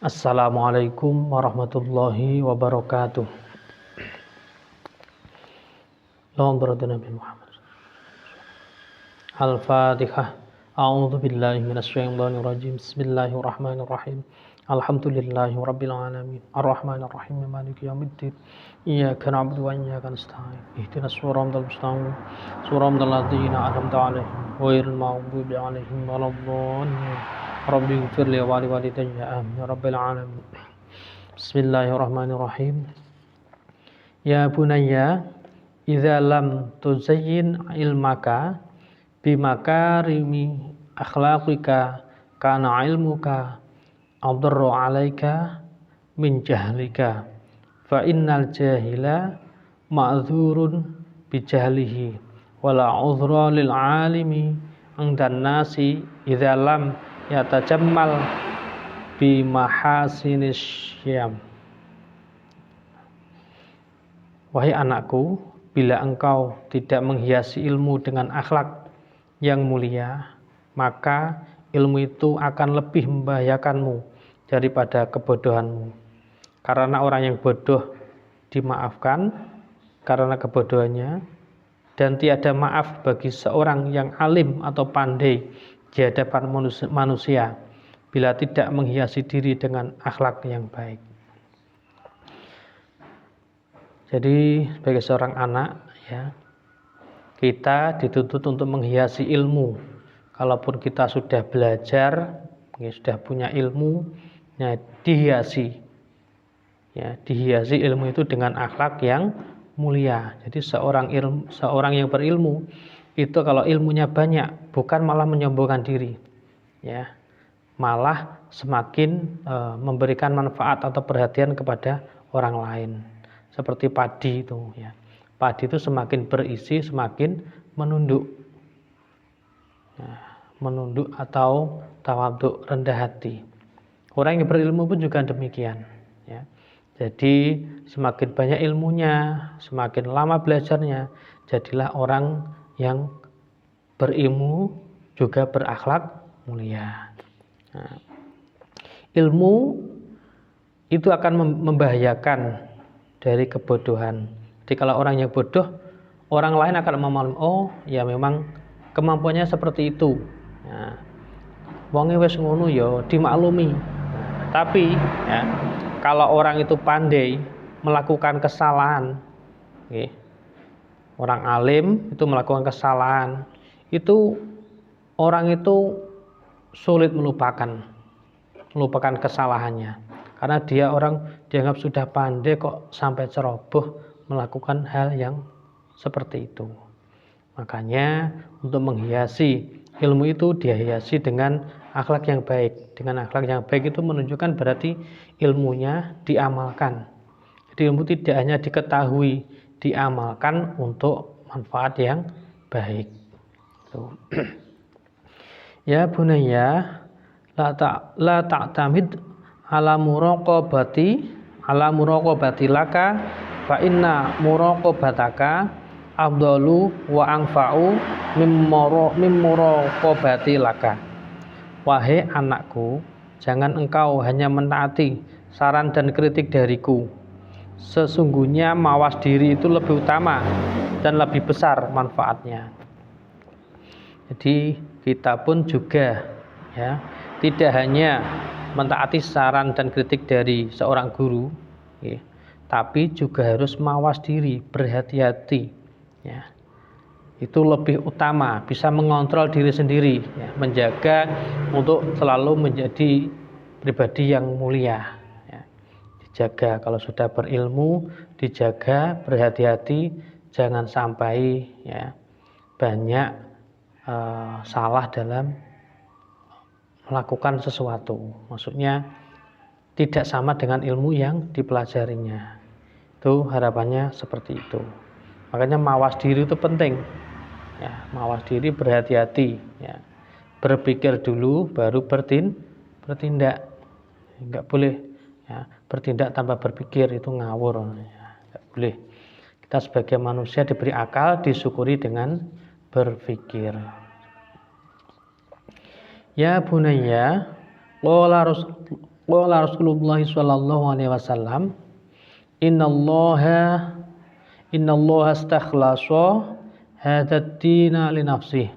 Assalamualaikum warahmatullahi wabarakatuh. Allahumma barik Nabi Muhammad. Al-Fatihah. A'udzu billahi minasyaitonir rajim. Bismillahirrahmanirrahim. Alhamdulillahi rabbil alamin. Arrahmanir rahim. Maliki yaumiddin. Iyyaka na'budu wa iyyaka nasta'in. Ihdinas siratal mustaqim. Siratal ladzina an'amta 'alaihim ghairil maghdubi 'alaihim waladdallin. Rabbi ighfirli wa li walidayya amin ya rabbil alamin. Bismillahirrahmanirrahim. Ya bunayya idza lam tuzayyin ilmaka bimakarimi akhlaqika kana ilmuka adarru 'alaika min jahlika fa innal jahila ma'dzurun bi jahlihi wala 'udhra lil 'alimi 'indan nasi idza lam yatajammal bi mahasinis syam. Wahai anakku, bila engkau tidak menghiasi ilmu dengan akhlak yang mulia, maka ilmu itu akan lebih membahayakanmu daripada kebodohanmu. Karena orang yang bodoh dimaafkan karena kebodohannya, dan tiada maaf bagi seorang yang alim atau pandai di hadapan manusia bila tidak menghiasi diri dengan akhlak yang baik. Jadi sebagai seorang anak, ya, kita dituntut untuk menghiasi ilmu. Kalaupun kita sudah belajar, ya, sudah punya ilmu, ya, dihiasi ilmu itu dengan akhlak yang mulia. Jadi seorang yang berilmu itu kalau ilmunya banyak, bukan malah menyombongkan diri, ya, malah semakin memberikan manfaat atau perhatian kepada orang lain. Seperti padi itu, ya, padi itu semakin berisi semakin menunduk, menunduk atau tawadhu, rendah hati. Orang yang berilmu pun juga demikian, ya. Jadi semakin banyak ilmunya, semakin lama belajarnya, jadilah orang yang berilmu juga berakhlak mulia. Nah, ilmu itu akan membahayakan dari kebodohan. Jadi kalau orang yang bodoh, orang lain akan memaklumi, oh ya memang kemampuannya seperti itu. Nah, wonge wis ngono ya dimaklumi. Tapi ya, kalau orang itu pandai melakukan kesalahan, okay, orang alim itu melakukan kesalahan, itu orang itu sulit melupakan kesalahannya, karena dia orang dianggap sudah pandai kok sampai ceroboh melakukan hal yang seperti itu. Makanya untuk menghiasi ilmu itu dihiasi dengan akhlak yang baik. Dengan akhlak yang baik itu menunjukkan berarti ilmunya diamalkan. Jadi ilmu tidak hanya diketahui, diamalkan untuk manfaat yang baik. Ya bunayya la ta'tamid ala muraqabati laka fa inna muraqabataka afdalu wa anfa'u mim muraqabati laka. Wahai anakku, jangan engkau hanya menaati saran dan kritik dariku. Sesungguhnya mawas diri itu lebih utama dan lebih besar manfaatnya. Jadi kita pun juga, ya, tidak hanya mentaati saran dan kritik dari seorang guru, ya, tapi juga harus mawas diri, berhati-hati, ya. Itu lebih utama, bisa mengontrol diri sendiri, ya, menjaga untuk selalu menjadi pribadi yang mulia, ya. Dijaga kalau sudah berilmu, dijaga, berhati-hati, jangan sampai, ya, banyak salah dalam melakukan sesuatu. Maksudnya tidak sama dengan ilmu yang dipelajarinya. Itu harapannya seperti itu. Makanya mawas diri itu penting. Ya, mawas diri, berhati-hati, ya. Berpikir dulu baru bertindak. Enggak boleh, ya, bertindak tanpa berpikir, itu ngawur, ya. Enggak boleh. Kita sebagai manusia diberi akal, disyukuri dengan berpikir. Ya bunayya Qala Rasulullah sallallahu alaihi wasallam, Innallaha astakhlasa hadzal dina li nafsihi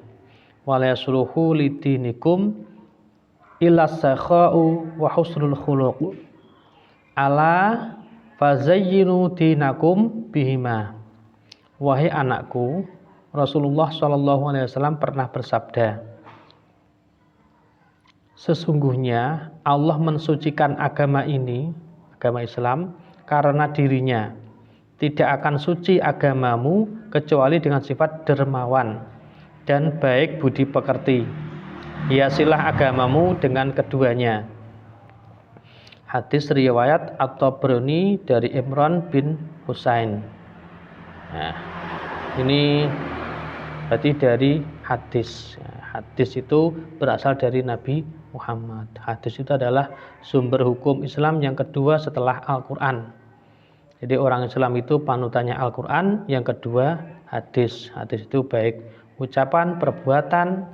wa la yasluhu li dinikum illa sakha'u wa husnul khuluq. Ala fazayyinu dinakum bihima. Wahai anakku, Rasulullah sallallahu alaihi wasallam pernah bersabda, sesungguhnya Allah mensucikan agama ini, agama Islam, karena dirinya. Tidak akan suci agamamu kecuali dengan sifat dermawan dan baik budi pekerti. Hiasilah agamamu dengan keduanya. Hadis riwayat At-Tabrani dari Imran bin Husain. Nah, ini berarti dari hadis. Hadis itu berasal dari Nabi Muhammad. Hadis itu adalah sumber hukum Islam yang kedua setelah Al-Quran. Jadi orang Islam itu panutannya Al-Quran, yang kedua hadis. Hadis itu baik ucapan, perbuatan,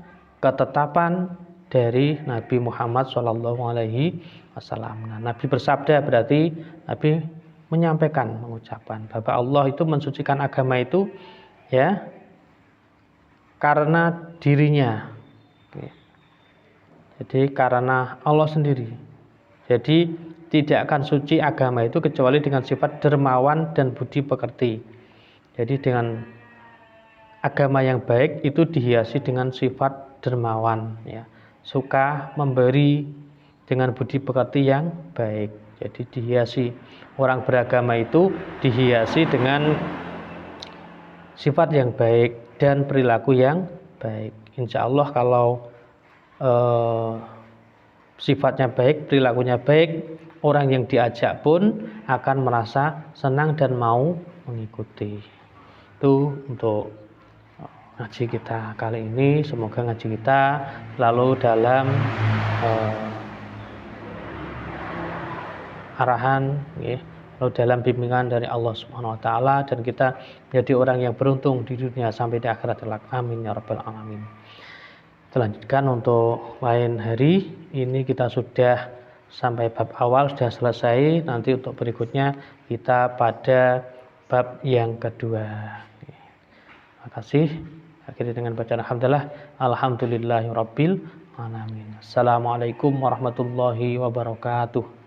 ketetapan dari Nabi Muhammad SAW. Nah, Nabi bersabda berarti Nabi menyampaikan, mengucapkan bahwa Allah itu mensucikan agama itu ya karena dirinya. Jadi karena Allah sendiri. Jadi tidak akan suci agama itu kecuali dengan sifat dermawan dan budi pekerti. Jadi dengan agama yang baik itu dihiasi dengan sifat dermawan, ya. Suka memberi dengan budi pekerti yang baik. Jadi dihiasi, orang beragama itu dihiasi dengan sifat yang baik dan perilaku yang baik. Insya Allah kalau sifatnya baik, perilakunya baik, orang yang diajak pun akan merasa senang dan mau mengikuti. Itu untuk ngaji kita kali ini. Semoga ngaji kita selalu dalam arahan, lalu dalam bimbingan dari Allah Subhanahu Wa Taala, dan kita menjadi orang yang beruntung di dunia sampai di akhirat kelak. Amin ya rabbal alamin. Selanjutkan untuk lain hari ini kita sudah sampai bab awal sudah selesai. Nanti untuk berikutnya kita pada bab yang kedua. Terima kasih. Akhirnya dengan bacaan alhamdulillahirabbil alamin. Assalamualaikum warahmatullahi wabarakatuh.